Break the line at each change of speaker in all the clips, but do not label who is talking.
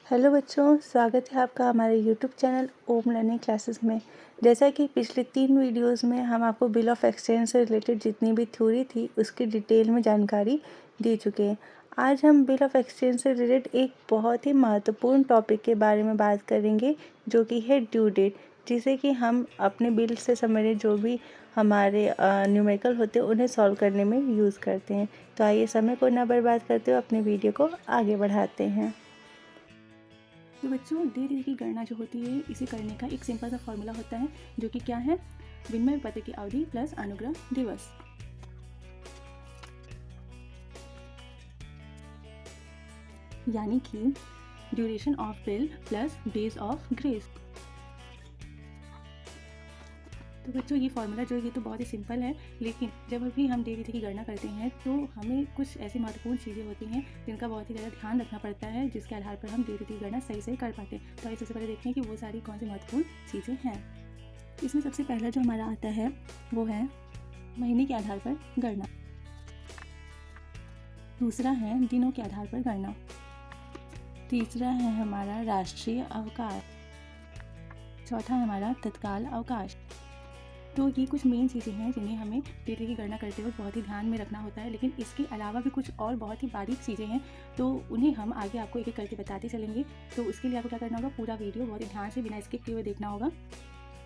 Hello बच्चों, स्वागत है आपका हमारे YouTube channel Om learning classes में। जैसा कि पिछले 3 वीडियोस में हम आपको बिल ऑफ एक्सचेंज से रिलेटेड जितनी भी थ्योरी थी उसकी डिटेल में जानकारी दे चुके हैं। आज हम बिल ऑफ एक्सचेंज से रिलेटेड एक बहुत ही महत्वपूर्ण टॉपिक के बारे में बात करेंगे, जो कि है ड्यू डेट, जिसे कि हम अपने बिल से संबंधित जो भी हमारे न्यूमेरिकल होते हैं उन्हें सॉल्व करने में यूज़ करते हैं। तो आइए समय को ना बर्बाद करते हुए अपने वीडियो को आगे बढ़ाते हैं।
तो बच्चों, डे डेट की गणना जो होती है इसे करने का एक सिंपल सा फॉर्मूला होता है, जो कि क्या है, विनिमय पत्र की अवधि प्लस अनुग्रह दिवस। यानी कि duration of bill plus days of grace. तो बच्चों, ये फॉर्मूला जो है ये तो बहुत ही सिंपल है, लेकिन जब अभी हम डे तिथि की गणना करते हैं तो हमें कुछ ऐसी महत्वपूर्ण चीज़ें होती हैं जिनका बहुत ही ज़्यादा ध्यान रखना पड़ता है, जिसके आधार पर हम डे तिथि की गणना सही से कर पाते हैं। तो आइए सबसे पहले देखते हैं कि वो सारी कौन सी महत्वपूर्ण चीज़ें हैं। इसमें सबसे पहला जो हमारा आता है वो है महीने के आधार पर गणना। दूसरा है दिनों के आधार पर गणना। तीसरा है हमारा राष्ट्रीय अवकाश। चौथा है हमारा तत्काल अवकाश। तो ये कुछ मेन चीज़ें हैं जिन्हें हमें डेटे की गणना करते वक्त बहुत ही ध्यान में रखना होता है, लेकिन इसके अलावा भी कुछ और बहुत ही बारीक चीज़ें हैं, तो उन्हें हम आगे आपको एक एक करके बताते चलेंगे। तो उसके लिए आपको क्या करना होगा, पूरा वीडियो बहुत ही ध्यान से बिना स्किप किए हुए देखना होगा।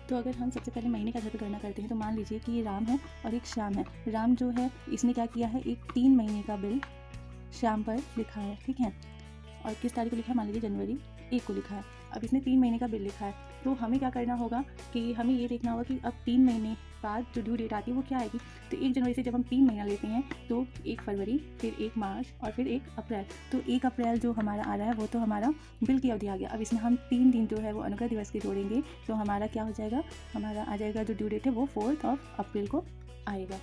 तो अगर हम सबसे पहले महीने के आधार पर गणना करते हैं तो मान लीजिए कि ये राम है और एक श्याम है। राम जो है इसने क्या किया है, एक 3 महीने का बिल श्याम पर लिखा है, ठीक है। और किस तारीख को लिखा है, मान लीजिए जनवरी 1 को लिखा है। अब इसने 3 महीने का बिल लिखा है, तो हमें क्या करना होगा कि हमें ये देखना होगा कि अब 3 महीने बाद जो ड्यू डेट आती है वो क्या आएगी। तो 1 जनवरी से जब हम 3 महीना लेते हैं तो 1 फरवरी, फिर 1 मार्च और फिर 1 अप्रैल। तो 1 अप्रैल जो हमारा आ रहा है वो तो हमारा बिल की अवधि आ गया। अब इसमें हम 3 दिन जो है वो अनुग्रह दिवस के जोड़ेंगे, तो हमारा क्या हो जाएगा, हमारा आ जाएगा जो ड्यू डेट है वो 4 अप्रैल को आएगा।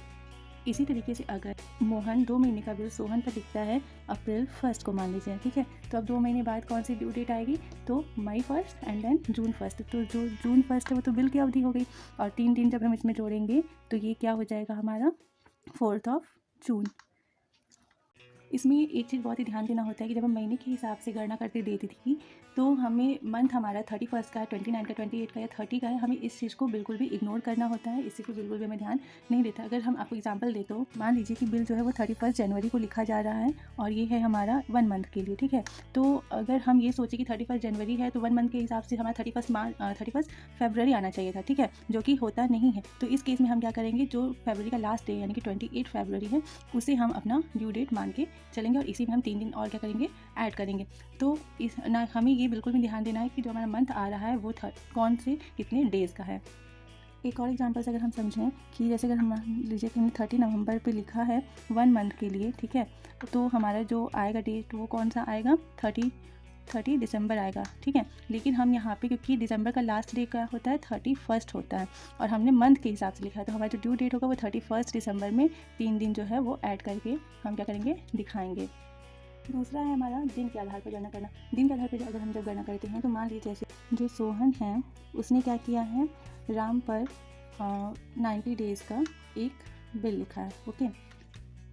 इसी तरीके से अगर मोहन 2 महीने का बिल सोहन पर दिखता है अप्रैल 1 को मान लीजिए, ठीक है। तो अब 2 महीने बाद कौन सी ड्यू डेट आएगी, तो मई 1 एंड देन जून 1। तो जो जून 1 है वो तो बिल की अवधि हो गई, और 3 दिन जब हम इसमें जोड़ेंगे तो ये क्या हो जाएगा हमारा 4 जून। इसमें एक चीज़ बहुत ही ध्यान देना होता है कि जब हम महीने के हिसाब से गणना करते देती थी तो हमें मंथ हमारा 31 का, 29 का, 28 का या 30 का है, हमें इस चीज़ को बिल्कुल भी इग्नोर करना होता है। इस चीज़ को बिल्कुल भी हमें ध्यान नहीं देता। अगर हम आपको एग्जांपल दें तो मान लीजिए कि बिल जो है वो 31 जनवरी को लिखा जा रहा है और ये है हमारा 1 मंथ के लिए, ठीक है। तो अगर हम ये सोचें कि 31 जनवरी है तो 1 मंथ के हिसाब से हमारा 31 फरवरी आना चाहिए था, ठीक है, जो कि होता नहीं है। तो इस केस में हम क्या करेंगे, जो फरवरी का लास्ट डे यानी कि 28 फरवरी है उसे हम अपना ड्यू डेट मान के चलेंगे और इसी में हम 3 दिन और क्या करेंगे, ऐड करेंगे। तो इस ना हमें ये बिल्कुल भी ध्यान देना है कि जो हमारा मंथ आ रहा है वो कौन से कितने डेज़ का है। एक और एग्जांपल से अगर हम समझें कि जैसे अगर हम मान लीजिए कि हमने 30 नवंबर पे लिखा है 1 मंथ के लिए, ठीक है, तो हमारा जो आएगा डेट वो कौन सा आएगा, 30 दिसंबर आएगा, ठीक है। लेकिन हम यहाँ पे क्योंकि दिसंबर का लास्ट डे का होता है 31 होता है और हमने मंथ के हिसाब से लिखा है, तो हमारा जो ड्यू डेट होगा वो 31 दिसंबर में 3 दिन जो है वो ऐड करके हम क्या करेंगे, दिखाएंगे। दूसरा है हमारा दिन के आधार पर गणना करना। दिन के आधार पर अगर हम जब गणना करते हैं तो मान लीजिए जैसे जो सोहन है उसने क्या किया है, राम पर 90 डेज़ का एक बिल लिखा है, ओके।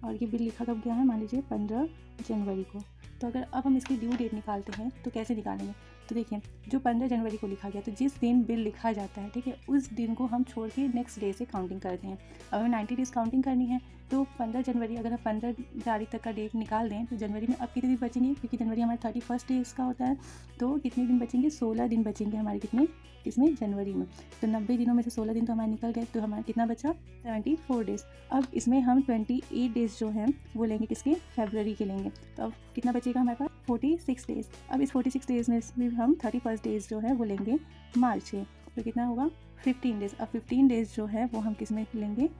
और ये बिल लिखा कब गया है, मान लीजिए 15 जनवरी को। तो अगर अब हम इसकी ड्यू डेट निकालते हैं तो कैसे निकालेंगे, तो देखिए जो 15 जनवरी को लिखा गया, तो जिस दिन बिल लिखा जाता है, ठीक है, उस दिन को हम छोड़ के नेक्स्ट डे से काउंटिंग करते हैं। अब हमें 90 डेज़ काउंटिंग करनी है तो 15 जनवरी अगर हम 15 तारीख तक का डेट निकाल दें तो जनवरी में अब कितने दिन बचेंगे, क्योंकि जनवरी हमारा 31 डेज़ का होता है, तो कितने दिन बचेंगे, 16 दिन बचेंगे हमारे कितने, इसमें जनवरी में। तो 90 दिनों में से 16 दिन तो हमारे निकल गए, तो हमारा कितना बचा, 74 डेज़। अब इसमें हम 28 डेज़ जो हैं वो लेंगे किसके, फरवरी के लेंगे, तो अब कितना बचेगा हमारे पास, 46 डेज़। अब इस 46 डेज़ में भी हम 31 डेज़ जो है वो लेंगे मार्च के, तो कितना होगा, 15 डेज़। अब 15 डेज़ जो है वो हम किस में लेंगे,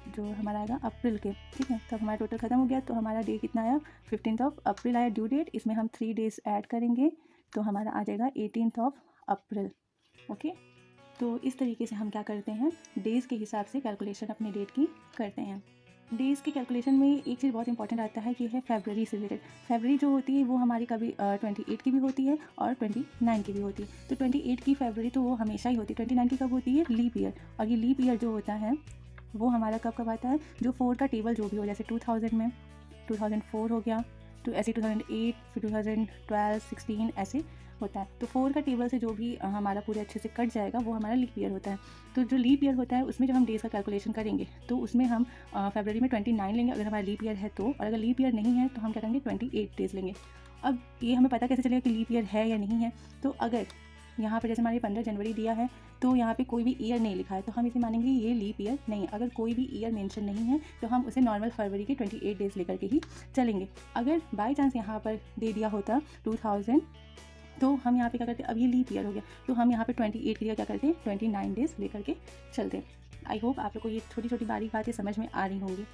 जो हमारा आएगा अप्रैल के, ठीक है। तो हमारा टोटल खत्म हो गया, तो हमारा डे कितना आया, 15 अप्रैल आया ड्यू डेट। इसमें हम 3 डेज़ ऐड करेंगे तो हमारा आ जाएगा 18 अप्रैल, ओके। तो इस तरीके से हम क्या करते हैं, डेज़ के हिसाब से कैलकुलेशन अपने डेट की करते हैं। डेज़ के कैलकुलेशन में एक चीज़ बहुत इंपॉर्टेंट आता है कि है फरवरी से रिलेटेड। फरवरी जो होती है वो हमारी कभी 28 की भी होती है और 29 की भी होती है। तो 28 की फरवरी तो वो हमेशा ही होती है, 29 की कब होती है, लीप ईयर। और ये लीप ईयर जो होता है वो हमारा कब कब आता है, जो 4 का टेबल जो भी हो, जैसे 2000 में 2004 हो गया, तो ऐसे 2008, फिर 2012, 16 ऐसे होता है। तो 4 का टेबल से जो भी हमारा पूरे अच्छे से कट जाएगा वो हमारा लीप ईयर होता है। तो जो लीप ईयर होता है उसमें जब हम डेज़ का कैलकुलेशन करेंगे तो उसमें हम फरवरी में 29 लेंगे अगर हमारा लीप ईयर है तो, और अगर लीप ईयर नहीं है तो हम क्या करेंगे 28 डेज़ लेंगे। अब ये हमें पता कैसे चलेगा कि लीप ईयर है या नहीं है? तो अगर यहाँ पर जैसे हमारे 15 जनवरी दिया है तो यहाँ पे कोई भी ईयर नहीं लिखा है तो हम इसे मानेंगे ये लीप ईयर नहीं है। अगर कोई भी ईयर मेंशन नहीं है तो हम उसे नॉर्मल फरवरी के 28 डेज़ लेकर के ही चलेंगे। अगर बाय चांस यहाँ पर दे दिया होता 2000 तो हम यहाँ पे क्या करते, अब ये लीप ईयर हो गया तो हम यहाँ पे 28 के लिए क्या करते हैं 29 डेज़ लेकर के चलते। आई होप आप लोग को ये छोटी छोटी बारीक बातें समझ में आ रही होंगी।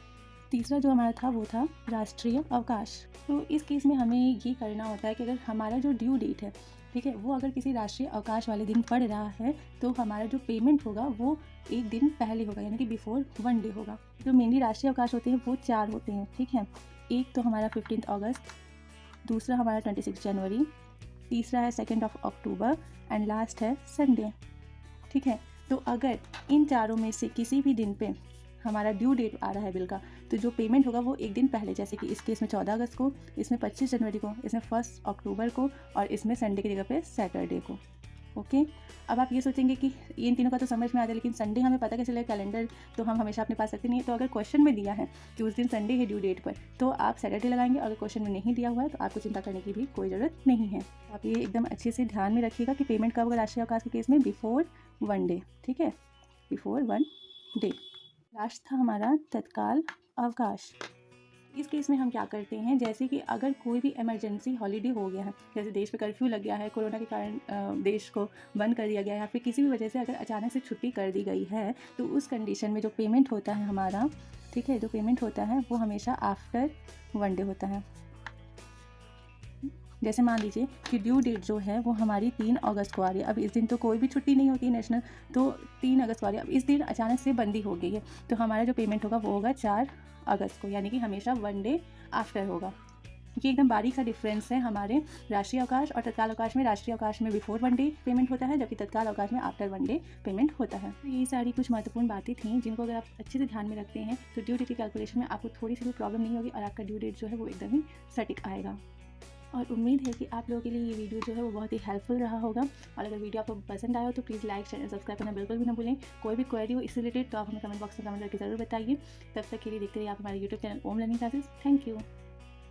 तीसरा जो हमारा था वो था राष्ट्रीय अवकाश। तो इस केस में हमें ये करना होता है कि अगर हमारा जो ड्यू डेट है, ठीक है, वो अगर किसी राष्ट्रीय अवकाश वाले दिन पड़ रहा है तो हमारा जो पेमेंट होगा वो एक दिन पहले होगा, यानी कि बिफोर 1 डे होगा। जो मेनली राष्ट्रीय अवकाश होते हैं वो 4 होते हैं, ठीक है। एक तो हमारा 15 अगस्त, दूसरा हमारा 26 जनवरी, तीसरा है 2 अक्टूबर एंड लास्ट है संडे, ठीक है। तो अगर इन चारों में से किसी भी दिन पे हमारा ड्यू डेट आ रहा है बिल का तो जो पेमेंट होगा वो एक दिन पहले, जैसे कि इस केस में 14 अगस्त को, इसमें 25 जनवरी को, इसमें 1 अक्टूबर को और इसमें संडे की जगह पे सैटरडे को। ओके, अब आप ये सोचेंगे कि इन तीनों का तो समझ में आ जाए लेकिन संडे हमें पता कैसे चलेगा? कैलेंडर तो हम हमेशा अपने पास रखते नहीं है। तो अगर क्वेश्चन में दिया है कि उस दिन संडे है ड्यू डेट पर तो आप सैटरडे लगाएंगे। अगर क्वेश्चन में नहीं दिया हुआ है तो आपको चिंता करने की भी कोई ज़रूरत नहीं है। आप ये एकदम अच्छे से ध्यान में रखिएगा कि पेमेंट कब होगा राष्ट्रीय अवकाश के केस में, बिफोर 1 डे, ठीक है, बिफोर 1 डे। लास्ट था हमारा तत्काल अवकाश। इस केस में हम क्या करते हैं, जैसे कि अगर कोई भी इमरजेंसी हॉलीडे हो गया है, जैसे देश पे कर्फ्यू लग गया है, कोरोना के कारण देश को बंद कर दिया गया है, या फिर किसी भी वजह से अगर अचानक से छुट्टी कर दी गई है तो उस कंडीशन में जो पेमेंट होता है हमारा, ठीक है, जो पेमेंट होता है वो हमेशा आफ्टर 1 डे होता है। जैसे मान लीजिए कि ड्यू डेट जो है वो हमारी 3 अगस्त को आ रही है। अब इस दिन तो कोई भी छुट्टी नहीं होती है नेशनल, तो 3 अगस्त को आ रही है। अब इस दिन अचानक से बंदी हो गई है तो हमारा जो पेमेंट होगा वो होगा 4 अगस्त को, यानी कि हमेशा 1 डे आफ्टर होगा। ये एकदम बारीक सा डिफरेंस है हमारे राष्ट्रीय अवकाश और तत्काल अवकाश में। राष्ट्रीय अवकाश में बिफोर 1 डे पेमेंट होता है जबकि तत्काल अवकाश में आफ्टर 1 डे पेमेंट होता है। ये सारी कुछ महत्वपूर्ण बातें थी जिनको अगर आप अच्छे से ध्यान में रखते हैं तो ड्यू डेट की कैलकुलेशन में आपको थोड़ी सी भी प्रॉब्लम नहीं होगी और आपका ड्यू डेट जो है वो एकदम ही सटीक आएगा। और उम्मीद है कि आप लोगों के लिए ये वीडियो जो है वो बहुत ही हेल्पफुल रहा होगा। और अगर वीडियो आपको पसंद आया हो तो प्लीज़ लाइक, शेयर, सब्सक्राइब करना बिल्कुल भी ना भूलें। कोई भी क्वेरी हो इससे रिलेटेड तो आप हमें कमेंट बॉक्स में कमेंट करके ज़रूर बताइए। तब तक के लिए देखते रहिए आप हमारे YouTube channel Om learning classes. Thank you.